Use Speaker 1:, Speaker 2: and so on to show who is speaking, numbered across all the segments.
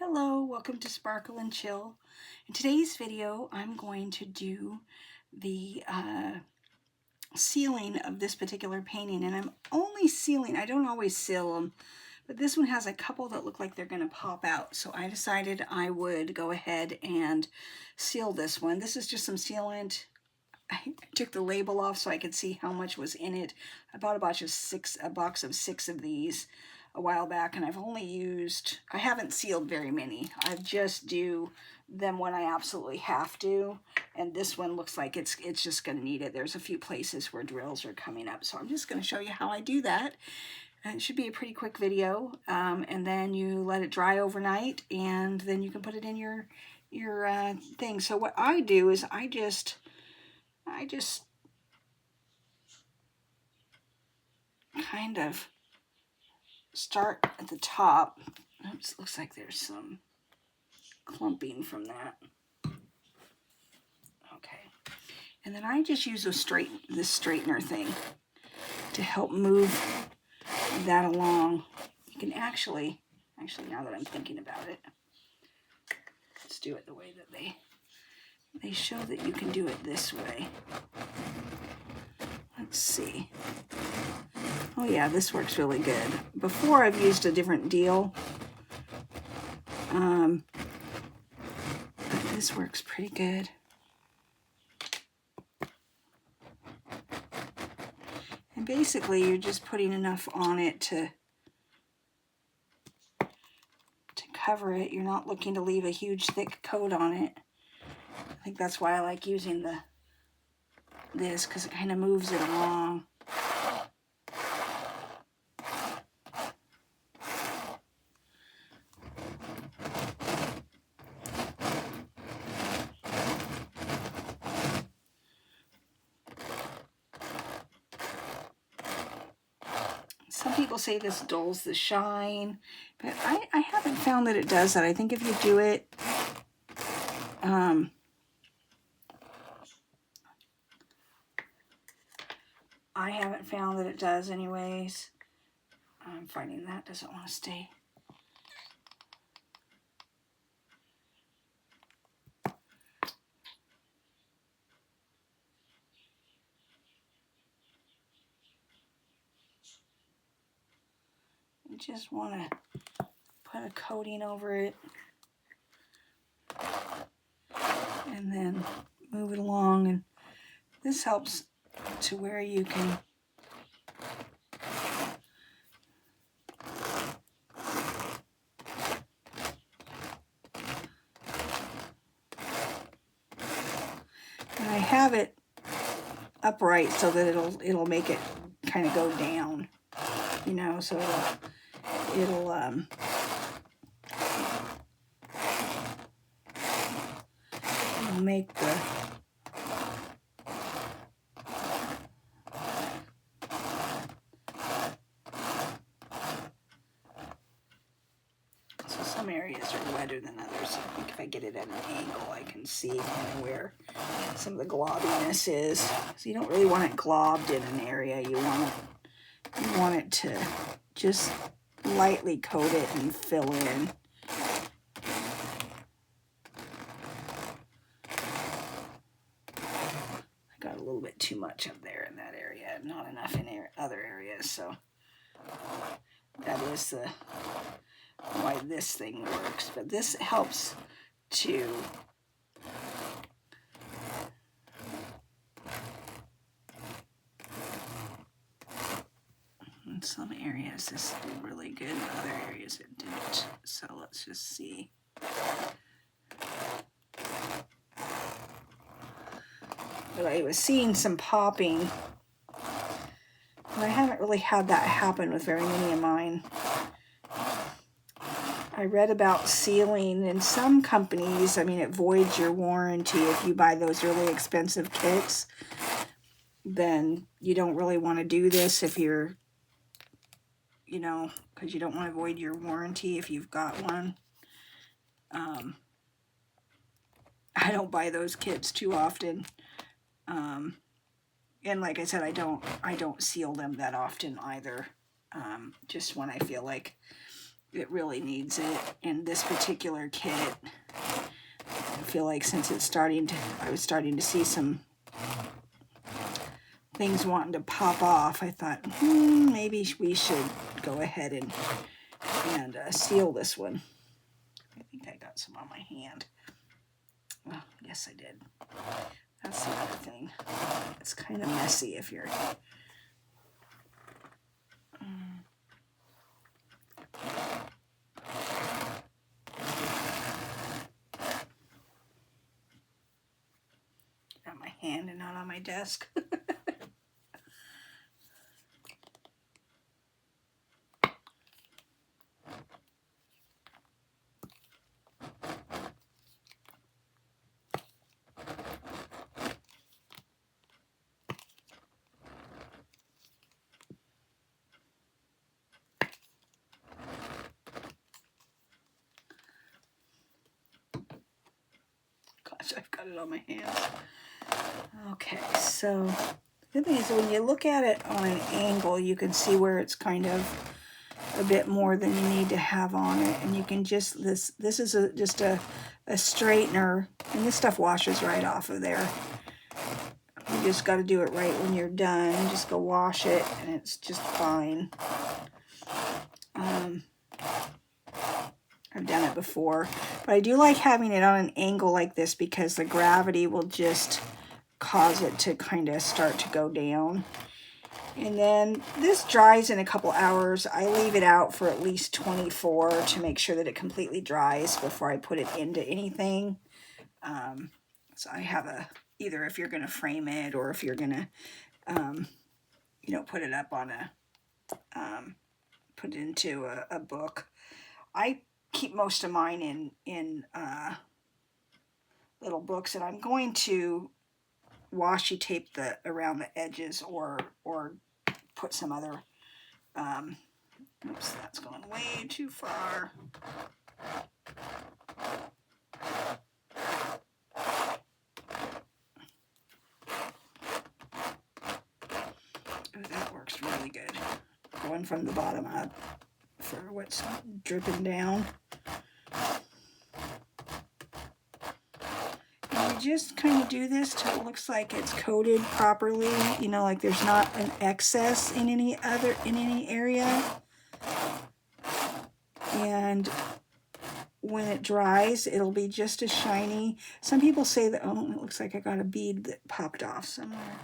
Speaker 1: Hello, welcome to Sparkle and Chill. In today's video, I'm going to do the sealing of this particular painting, and I'm only sealing, I don't always seal them, but this one has a couple that look like they're going to pop out, so I decided I would go ahead and seal this one. This is just some sealant. I took the label off so I could see how much was in it. I bought about a box of 6 of these a while back, and I've only used, I haven't sealed very many. I just do them when I absolutely have to, and this one looks like it's just going to need it. There's a few places where drills are coming up, so I'm just going to show you how I do that. And it should be a pretty quick video, and then you let it dry overnight, and then you can put it in your thing. So what I do is I just kind of start at the top. Oops, looks like there's some clumping from that. Okay. And then I just use this straightener thing to help move that along. You can actually now that I'm thinking about it, let's do it the way that they show that you can do it this way. Let's see. Oh yeah, this works really good. Before I've used a different deal, but this works pretty good. And basically you're just putting enough on it to cover it. You're not looking to leave a huge thick coat on it. I think that's why I like using this, because it kind of moves it along. Some people say this dulls the shine, but I haven't found that it does that. I think if you do it, I haven't found that it does anyways. I'm finding that doesn't want to stay. You just want to put a coating over it and then move it along, and this helps to where you can and I have it upright so that it'll make it kind of go down, you know, so it'll make the some areas are wetter than others. I think if I get it at an angle, I can see kind of where some of the globbiness is. So you don't really want it globbed in an area. You want it to just lightly coat it and fill in. I got a little bit too much up there in that area, not enough in other areas, so that is why this thing works. But this helps to in some areas this did really good, in other areas it didn't. So let's just see. But I was seeing some popping, but I haven't really had that happen with very many of mine. I read about sealing in some companies. I mean, it voids your warranty if you buy those really expensive kits. Then you don't really want to do this if you're, you know, because you don't want to void your warranty if you've got one. I don't buy those kits too often. And like I said, I don't seal them that often either. Just when I feel like it really needs it. And this particular kit, I feel like since it's starting to, I was starting to see some things wanting to pop off, I thought, maybe we should go ahead and seal this one. I think I got some on my hand. Well, yes, I did. That's the other thing. It's kind of messy if you're... on my hand and not on my desk. Gosh, I've got it on my hands. Okay, so the good thing is when you look at it on an angle, you can see where it's kind of a bit more than you need to have on it, and you can just, this is just a straightener, and this stuff washes right off of there. You just got to do it right when you're done. Just go wash it, and it's just fine. I've done it before, but I do like having it on an angle like this because the gravity will just cause it to kind of start to go down. And then this dries in a couple hours. I leave it out for at least 24 to make sure that it completely dries before I put it into anything. So I have either if you're going to frame it or if you're going to, put it up on put it into a book. I keep most of mine in little books, and I'm going to washi tape around the edges or put some other, oops, that's going way too far. Oh, that works really good. Going from the bottom up for what's dripping down. And you just kind of do this till it looks like it's coated properly, like there's not an excess in any area. And when it dries, it'll be just as shiny. Some people say that, oh, it looks like I got a bead that popped off somewhere.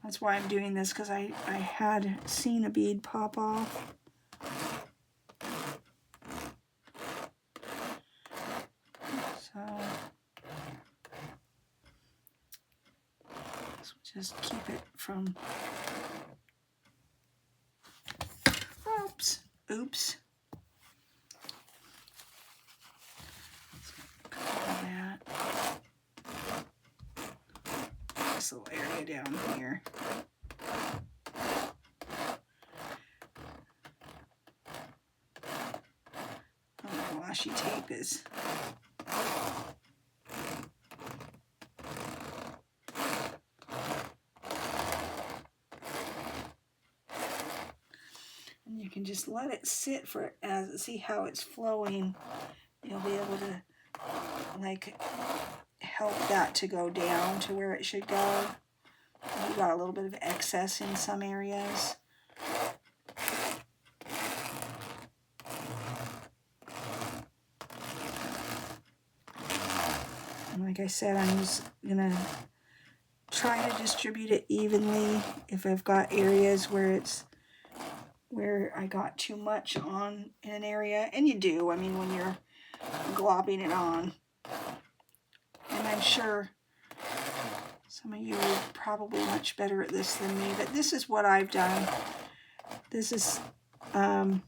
Speaker 1: That's why I'm doing this, because I had seen a bead pop off. So just keep it from, oops. That. This little area down here. Oh, the washi tape is. And you can just let it sit see how it's flowing. You'll be able to help that to go down to where it should go. You got a little bit of excess in some areas. And like I said, I'm just gonna try to distribute it evenly. If I've got areas where I got too much on in an area, and you do, I mean, when you're glopping it on. And I'm sure some of you are probably much better at this than me, but this is what I've done. This is the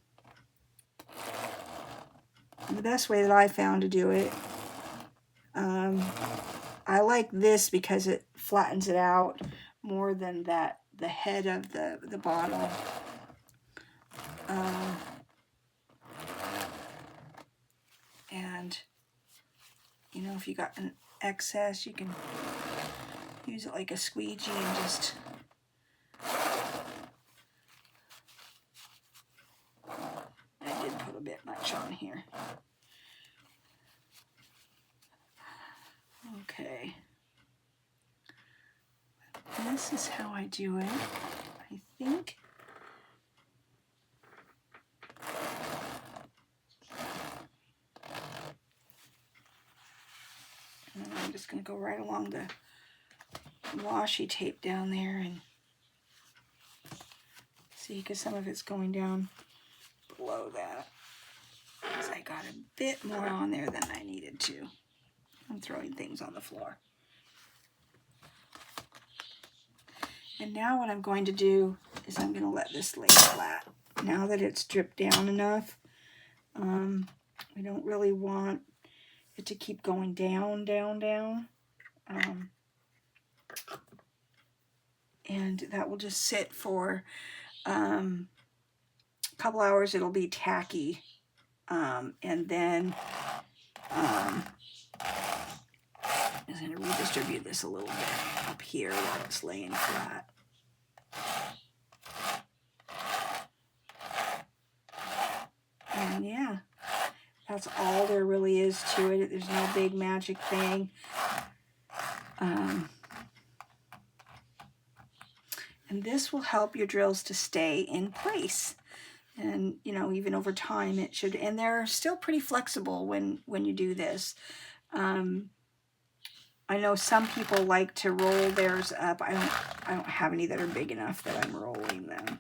Speaker 1: best way that I found to do it. I like this because it flattens it out more than the head of the bottle. And if you got an excess, you can use it like a squeegee and just I did put a bit Okay. This is how I do it, I think. And then I'm just going to go right along the washi tape down there and see, because some of it's going down below that. Because I got a bit more on there than I needed to. I'm throwing things on the floor. And now what I'm going to do is I'm going to let this lay flat. Now that it's dripped down enough, we don't really want it to keep going down, down, down. And that will just sit for a couple hours. It'll be tacky. And then I'm just going to redistribute this a little bit up here while it's laying flat. And yeah, that's all there really is to it. There's no big magic thing. And this will help your drills to stay in place. And, you know, even over time it should, and they're still pretty flexible when you do this. I know some people like to roll theirs up. I don't have any that are big enough that I'm rolling them.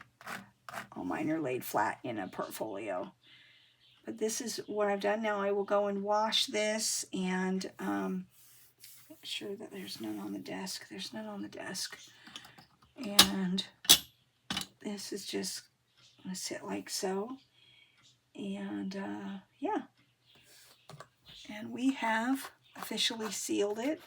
Speaker 1: All mine are laid flat in a portfolio. But this is what I've done. Now I will go and wash this and make sure that there's none on the desk. There's none on the desk. And this is just going to sit like so. And yeah. And we have officially sealed it.